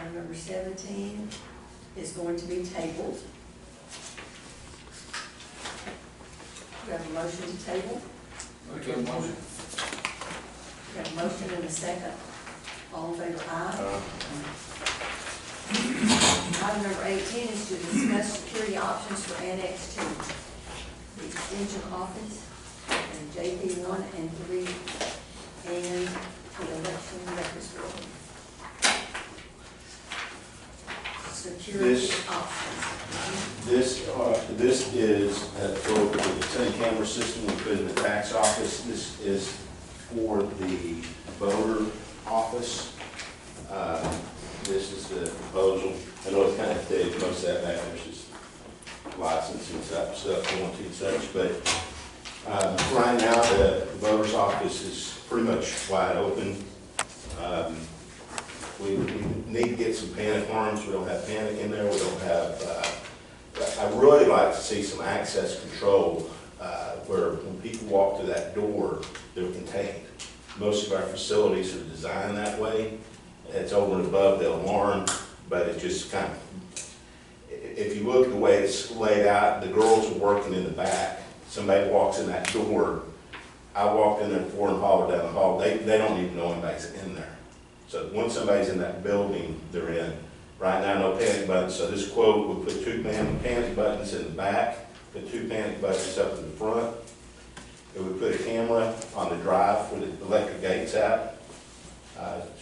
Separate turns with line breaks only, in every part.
Item number 17 is going to be tabled. We have a motion to table.
Okay, motion.
We have a motion and a second. All in favor, aye. Item number 18 is to discuss security options for Annex 2, the extension office, and JP 1 and 3, and the election records building. Security options.
This is for the 10-camera system we put in the tax office. This is for the voter office. This is the proposal. I know it's kind of dated, most of that back there's just license and stuff going to and such, but right now the voter's office is pretty much wide open. We need to get some panic alarms. We don't have panic in there. We don't have, I'd really like to see some access control where when people walk to that door, they're contained. Most of our facilities are designed that way. It's over and above the alarm, but it just kind of, if you look at the way it's laid out, the girls are working in the back. Somebody walks in that door. I walked in there before and hollered down the hall. They don't even know anybody's in there. So once somebody's in that building, they're in. Right now, no panic buttons. So this quote would put 2 panic buttons in the back, put 2 panic buttons up in the front. It would put a camera on the drive where the electric gate's at,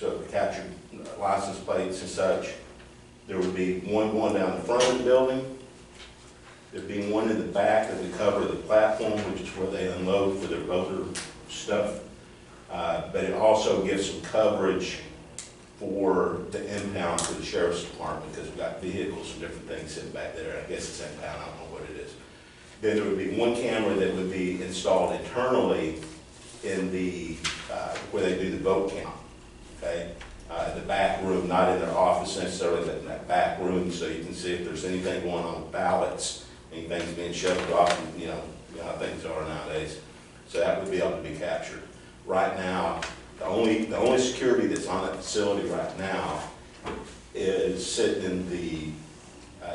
so it would capture license plates and such. There would be one going down the front of the building. There'd be one in the back that would cover the platform, which is where they unload for their voter stuff. But it also gives some coverage for the impound for the sheriff's department, because we've got vehicles and different things sitting back there. I guess it's impound, I don't know what it is. Then there would be one camera that would be installed internally in the, where they do the vote count, okay? The back room, not in their office necessarily, but in that back room, so you can see if there's anything going on with ballots, anything's being shoved off, and you know how things are nowadays. So that would be able to be captured. Right now, the only security that's on that facility right now is sitting in the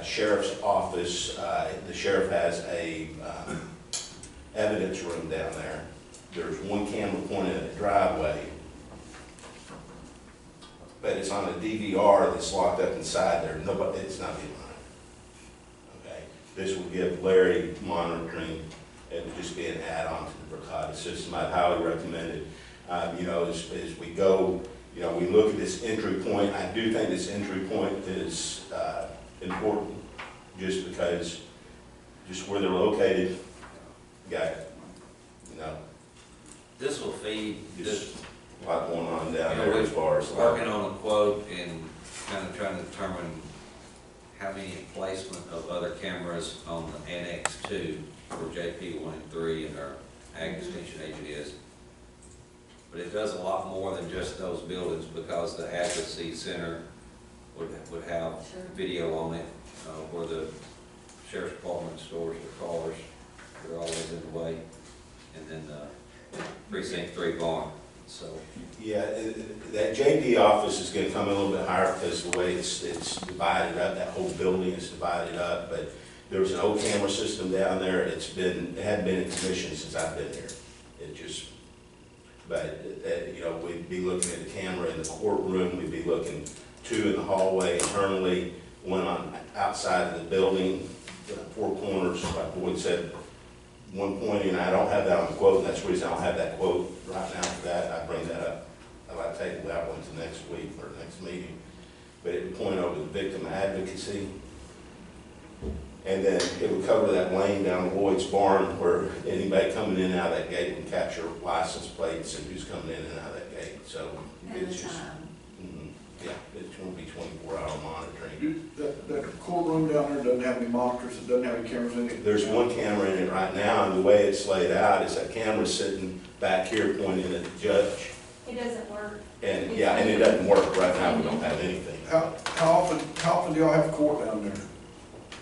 sheriff's office. The sheriff has a evidence room down there. There's one camera pointed at the driveway, but it's on a DVR that's locked up inside there. Nobody, it's not being monitored. Okay, this will give Larry monitoring. It would just be an add-on to the Verkada system. I'd highly recommend it. You know, as we go, you know, we look at this entry point. I do think this entry point is important, just because, just where they're located, got, you know,
this will feed
just a lot going on down
You know,
there as far as
working on a quote and kind of trying to determine how many placement of other cameras on the Annex 2 for JP 1 and 3 and our Ag Extension agent is. But it does a lot more than just those buildings, because the advocacy center would have video on it, where the sheriff's department stores their cars. They're always in the way. And then the precinct 3 barn. So
yeah, that JP office is going to come a little bit higher because the way it's divided up. That whole building is divided up. But there was an old camera system down there. It hadn't been in commission since I've been here. It just, but you know, we'd be looking at the camera in the courtroom. We'd be looking 2 in the hallway internally, 1 on outside of the building, 4 corners, like Boyd said. 1 pointing, and I don't have that on the quote, and that's the reason I don't have that quote right now for that. I bring that up. I'd like to table that one to next week or next meeting. But it would point over the victim advocacy. And then it would cover that lane down Lloyd's barn where anybody coming in and out of that gate can capture license plates and who's coming in and out of that gate. So it's just, yeah, it's going to be 24-hour monitoring.
That courtroom down there doesn't have any monitors, it doesn't have any cameras in it?
There's 1 camera in it right now, and the way it's laid out is that camera sitting back here pointing at the judge.
It doesn't work.
And yeah, and it doesn't work right now. We don't have anything.
How often do y'all have court down there?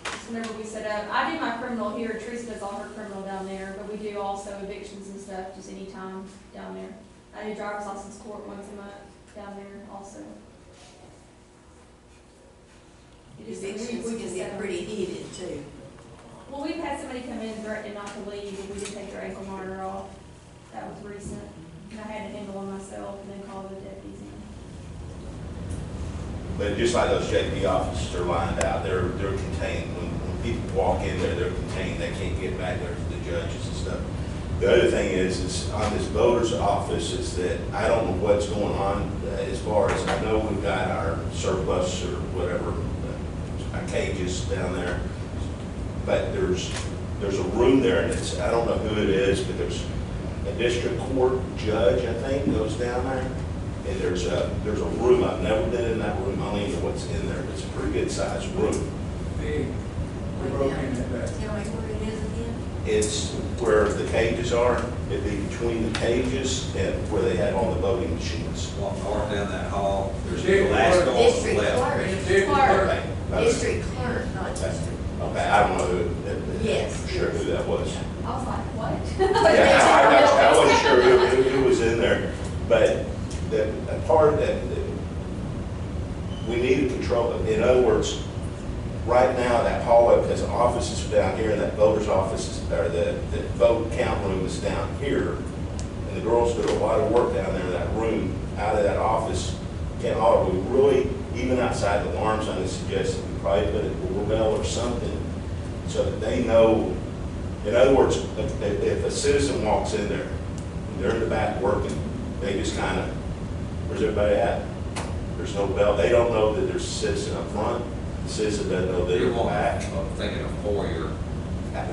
Just whenever we set up, I do my criminal here. Teresa does all her criminal down there, but we do also evictions and stuff just anytime down there. I do driver's license court once a month down there also. It just-
Evictions
we
can
just
get
said-
pretty heated too.
Well, we've had somebody come in threatening not to leave, and we did take their ankle monitor off. That was recent, and I had to handle them myself and then call the deputies in.
But just like those JP offices are lined out, they're contained. When people walk in there, they're contained. They can't get back there to the judges and stuff. The other thing is on this voter's office is that I don't know what's going on as far as, I know we've got our surplus or whatever, our cages down there. But there's a room there, and it's, I don't know who it is, but there's a district court judge, I think, goes down there. And there's a room, I've never been in that room, I don't even know what's in there, but it's a pretty good sized room.
Big, we broke in that back.
Tell me where it is again?
It's where the cages are, it'd be between the cages and where they have all the voting machines.
Walk north down that hall, there's the
District
last
clerk.
door on the
District
left.
clerk.
District
Clerk.
clerk.
Okay, that's-
District clerk, not district.
Okay, I don't know who,
Yes,
for sure who that was.
I was like, what?
Yeah, I wasn't sure who was in there, but a part that we need to control it. In other words, right now, that hallway, because the offices are down here, and that voter's office, or the vote count room is down here, and the girls do a lot of work down there in that room, out of that office. Can't all, we really, even outside the alarms, I would suggest that we probably put a doorbell or something, so that they know. In other words, if a citizen walks in there, and they're in the back working, they just kind of, where's everybody at? There's no bell. They don't know that there's a citizen up front. The citizen doesn't know that they're
You're
in the back.
thinking of foyer.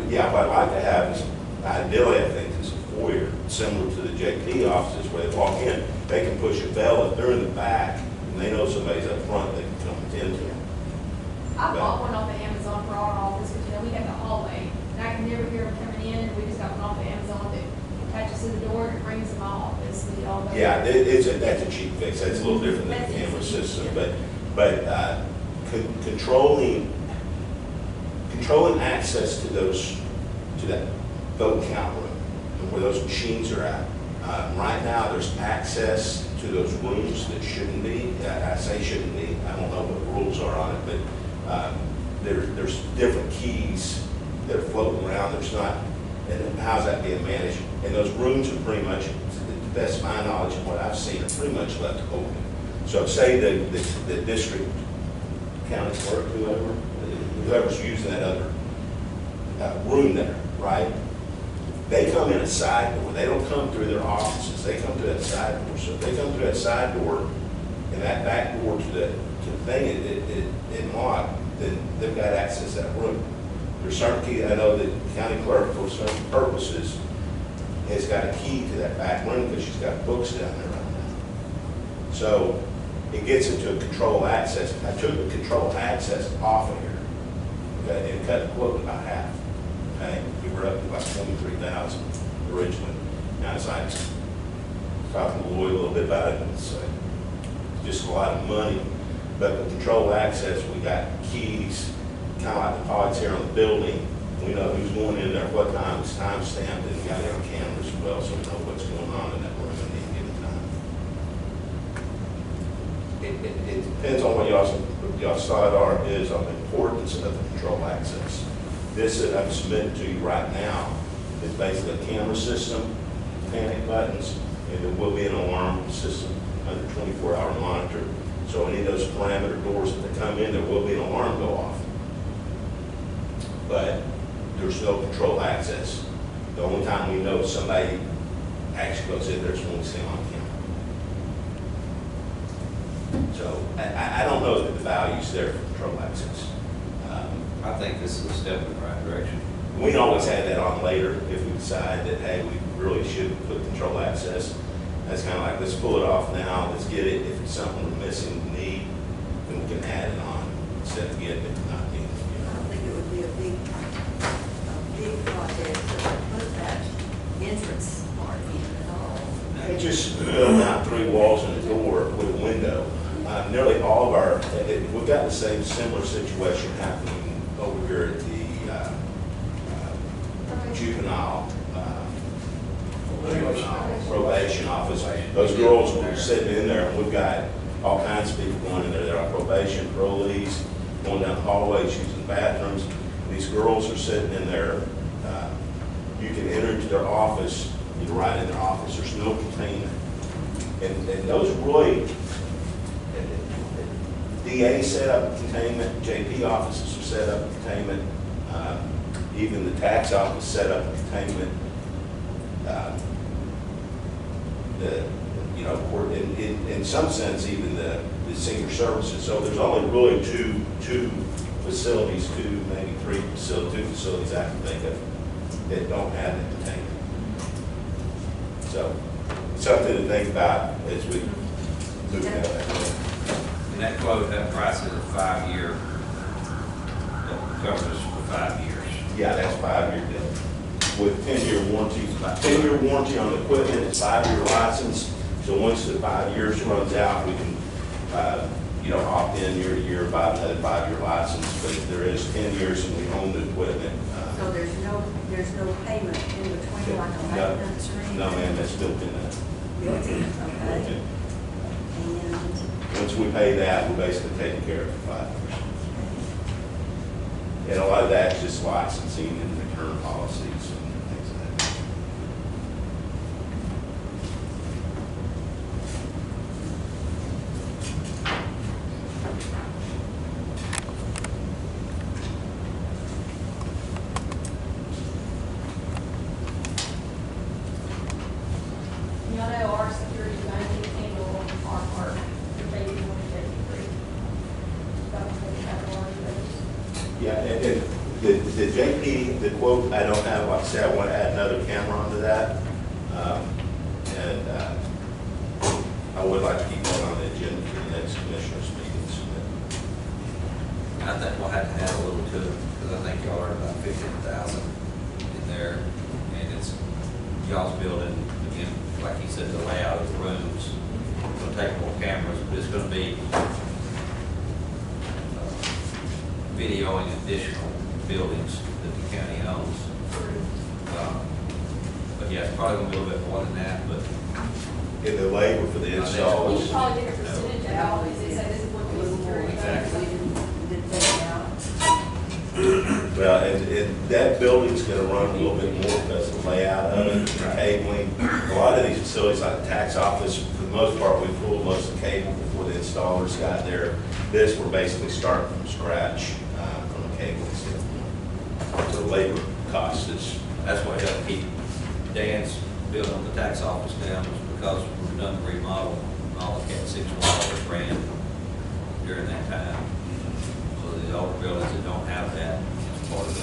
Yeah, what I'd like to have is, ideally, I think, is a foyer, similar to the JP offices where they walk in, they can push a bell. If they're in the back and they know somebody's up front, they can come attend to them.
I bought one off of Amazon for our office, because, you know, we have the hallway, and I can never hear them coming in, and we just got one off of Amazon that attaches to the door and it rings in my office, and it all goes.
Yeah, that's a cheap fix. That's a little different than the camera system, but controlling access to to that vote count room and where those machines are at. Right now, there's access to those rooms that shouldn't be. I say shouldn't be. I don't know what the rules are on it, but there's different keys that are floating around. There's not, and how's that being managed? And those rooms are pretty much, to the best of my knowledge and what I've seen, are pretty much left open. So say the district county clerk, whoever's using that other room there, right? They come in a side door. They don't come through their offices. They come through that side door. So if they come through that side door and that back door to the thing it locked, then they've got access to that room. There's certain key. I know the county clerk, for certain purposes, has got a key to that back room because she's got books down there right now. So it gets into a control access. I took the control access off of here, okay, and cut the quote about half. Okay, we were up to about 23,000 originally. Now it's like talking to Lloyd a little bit about it. It's just a lot of money, but the control access, we got keys, kind of like the pods here on the building. We know who's going in there, what time, it's time stamped, and we got it on cameras as well, so we know what's going on in that room at any given time. It depends on what y'all's thought is on the importance of the control access. This that I'm submitting to you right now is basically a camera system, panic buttons, and there will be an alarm system under 24-hour monitor. So any of those parameter doors that come in, there will be an alarm go off. But there's no control access. The only time we know somebody actually goes in there is when we see them on camera. So I don't know that the value's there for control access.
I think this is a step in the right direction.
We can always add that on later if we decide that, hey, we really should put control access. That's kind of like, let's pull it off now, let's get it. If it's something we're missing, need, then we can add it on instead of getting it not being.
I don't think it would be a big project to put that entrance part in at all.
Just building out 3 walls and a door with a window. Nearly all of our, we've got the same similar situation happening over here at the juvenile probation office. Those girls were sitting in there, and we've got all kinds of people going in there. They're on probation, parolees, going down the hallways, using the bathrooms. These girls are sitting in there. You can enter into their office, you're right in their office, there's no containment. And those really, DA set up containment, JP offices are set up containment, even the tax office set up containment. In some sense, even the senior services. So there's only really two facilities, maybe two facilities I can think of that don't have the containment. So something to think about as we move down that road.
And that quote, that price is a 5-year, that covers for 5 years.
Yeah, that's 5-year deal. With 10-year warranty, 10-year warranty on the equipment, it's 5-year license. So once the 5 years runs out, we can, opt in year to year, buy another 5-year license. But if there is 10 years and we own the equipment.
So there's no payment in between, like a maintenance or anything?
No, ma'am, that's built in that.
Built in,
Built
okay.
in.
And,
Once we pay that, we're basically taking care of it for 5 years. And a lot of that's just licensing and return policies and things like that.
Y'all know our security is going to handle our part, for JP 1 and JP 3. That was what we have already raised.
Yeah, and the JP, the quote, I don't have, like I said, I want to add another camera onto that. I would like to keep that on the agenda for the next commissioners meetings.
I think we'll have to add a little to it, because I think y'all are about 15,000 in there, and it's y'all's building, again, like he said, the layout of the rooms, it'll take more cameras, but it's gonna be videoing additional buildings that the county owns. But yeah, it's probably gonna be a little bit more than that, but
In the labor for the
We
installs.
should probably take a percentage out, is it, say this is what
a
we
little more,
security.
exactly, didn't take it out.
Well, and that building's gonna run a little bit more because of the layout of it, the cabling. A lot of these facilities, like the tax office, for the most part, we pulled most of the cable before the installers got there. This, we're basically starting from scratch, from a cabling standpoint. So labor cost is,
that's what helped keep Dan's building on the tax office down, was because we've done the remodel, all the Cat 6 wires ran during that time. So the older buildings that don't have that, it's part of the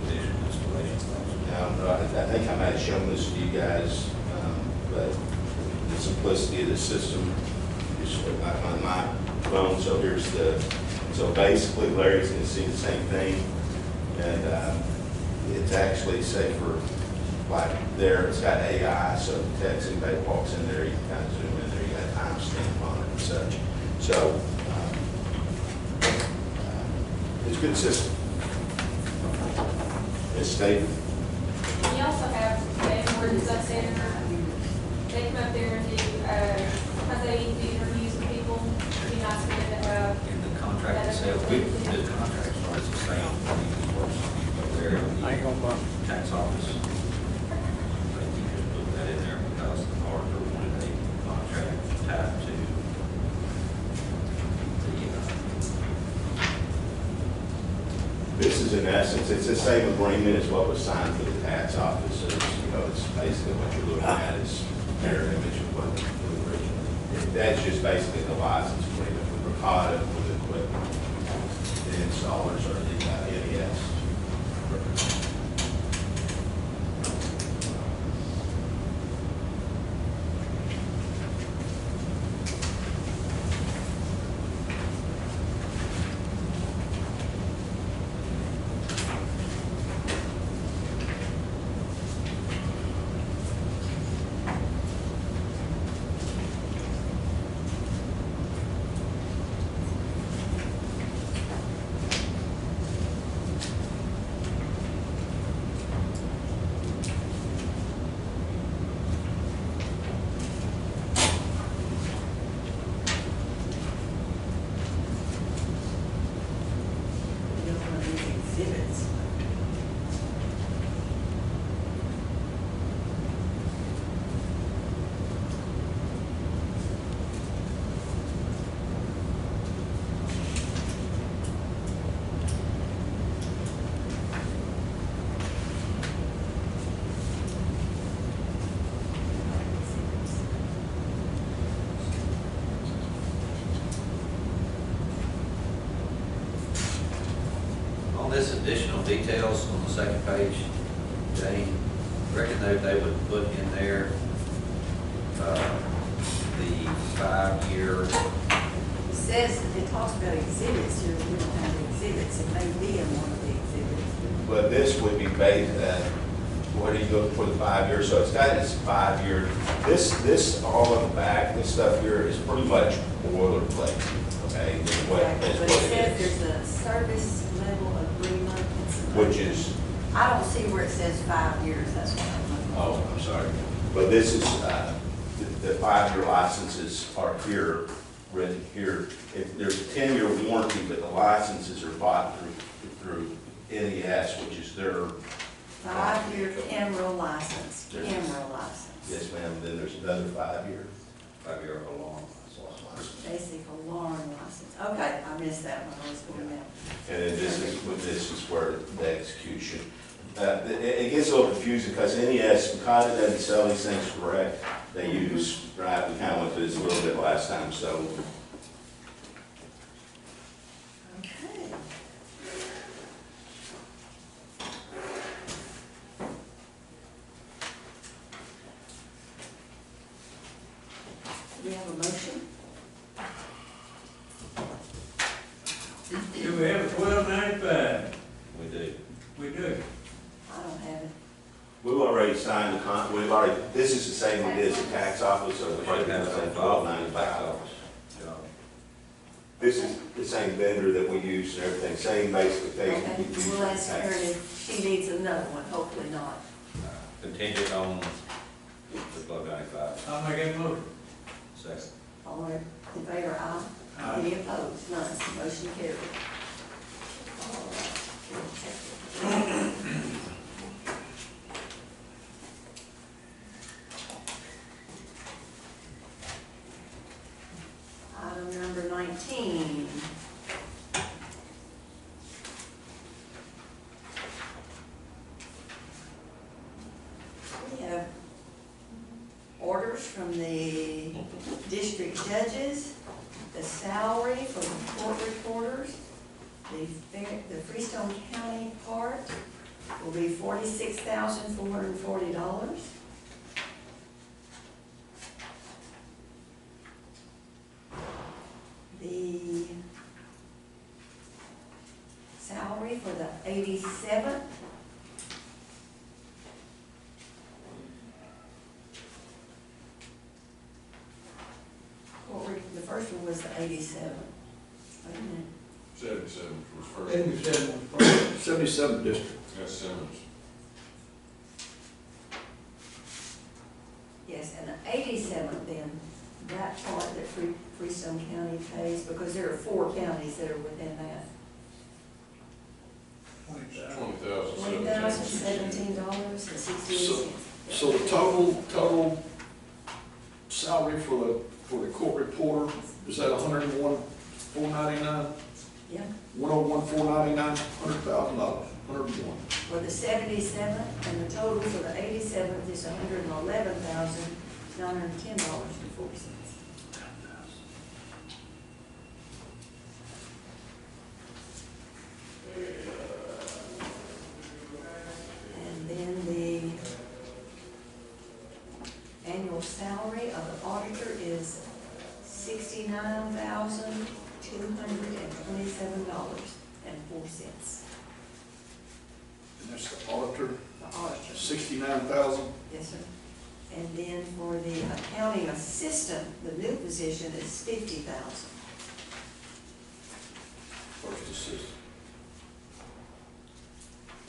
additional installation cost.
I think I might have shown this to you guys, but the simplicity of the system is on my phone. So so basically Larry's gonna see the same thing. And it's actually safer, like there, it's got AI, so the text, anybody walks in there, you can kind of zoom in there, you got a timestamp on it and such. So it's a good system. It's stable.
We also have the emergency center, they come up there and do, how they do interviews with people, it'd be nice for them to have.
In the contract itself, the contract starts the same, but there,
I ain't gonna bump.
the tax office. I think you should put that in there because the auditor wanted a contract tied to the,
This is in essence, it's the same agreement as what was signed for the tax office. So it's basically what you're looking at is mirror image of what the original. That's just basically the license agreement with Ricotta, with the equipment. The installers are the NES.
additional details on the second page, Jane, reckon they would put in there, the 5-year,
It says, it talks about exhibits here, we don't have the exhibits, it may be in one of the exhibits.
But this would be based, what are you looking for, the 5 years? So it's got this 5 year, this all on the back, this stuff here is pretty much boilerplate, okay? Is what
But it
it
says
is.
there's a service level agreement.
Which is,
I don't see where it says 5 years, that's what I'm looking for.
oh, I'm sorry, but this is, the 5-year licenses are here, written here. If there's a 10-year warranty, but the licenses are bought through NES, which is their.
5-year camera license,
There's-
camera license.
Yes, ma'am, then there's another 5-year.
5-year alarm.
Basic alarm license. Okay, I missed that one, I was going down.
And then this is where the execution. It gets a little confusing because NES, because it doesn't sell these things correct, they use, right, we kind of went through this a little bit last time, so.
Okay. Do we have a motion?
Do we have a 1295?
We do.
We do.
I don't have it.
We've already signed the we've already, this is the same we did as the tax office, so
We
the
should
first
have
one's
it
at
on file.
$12.95. This is the same vendor that we use and everything, same basic thing.
Okay,
we use
we'll
for
ask her
tax.
if she needs another one, hopefully not.
Contingent on the $12.95.
I'll make that motion.
Second.
All in favor, aye.
Aye.
Any opposed? None. Motion carried. All right. Item number 19. We have orders from the district judges, the salary for the court reporters, the Freestone County part will be $46,440. The salary for the 87th the first one was the 87th. Wait a minute.
77 was first.
87 was first.
77 district.
That's Simmons.
Yes, and the 87th then, that part that Freestone County pays, because there are 4 counties that are within that. $20,017.68.
So the total salary for the court reporter, is that 101,499?
Yeah,
101,499, $100,000, 101.
for the 77th, and the total for the 87th is $111,910.40. And then the annual salary of the auditor is $69,227.04.
And that's the auditor,
The auditor.
69,000.
Yes, sir. And then for the accounting assistant, the new position is 50,000.
First assistant.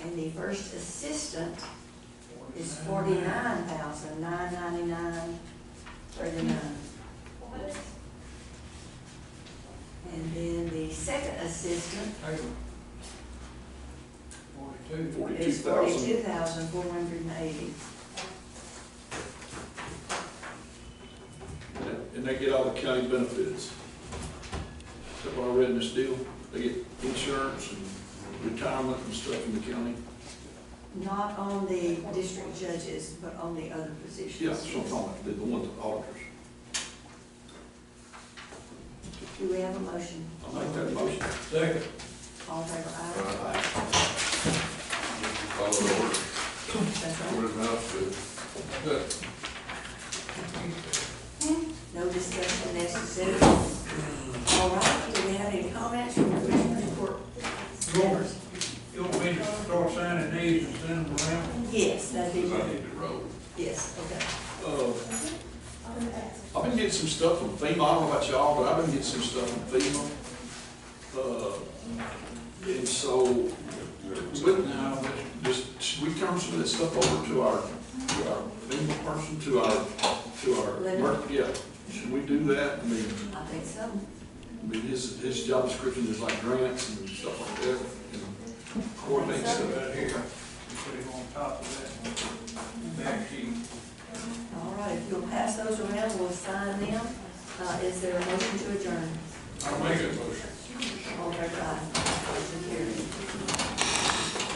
And the first assistant is 49,999.39. And then the second assistant
Hey, 42.
is
42,000.
42,480.
And they get all the county benefits. Is that what I read in this deal? They get insurance and retirement and stuff in the county?
Not on the district judges, but on the other positions.
Yeah, that's what I'm talking about, the ones, the auditors.
Do we have a motion?
I'll make that motion.
Second.
All in favor, aye.
Aye.
Good.
No discussion necessary. All right, do we have any comments from the Commissioners Court members?
You want me to start signing these and send them around?
Yes, that'd be
Because I
good.
need to roll.
Yes, okay.
I've been getting some stuff from FEMA, I don't know about y'all, but I've been getting some stuff from FEMA. And so, but now, just, we turn some of that stuff over to our FEMA person, to our,
Linda?
yeah, should we do that? I mean,
I think so.
his job description is like grants and stuff like that, and coordinate
So
stuff.
right here, put it on top of that back sheet.
All right, if you'll pass those around, we'll sign them. Is there a motion to adjourn?
I'll make a motion.
All in favor, aye. Motion carried.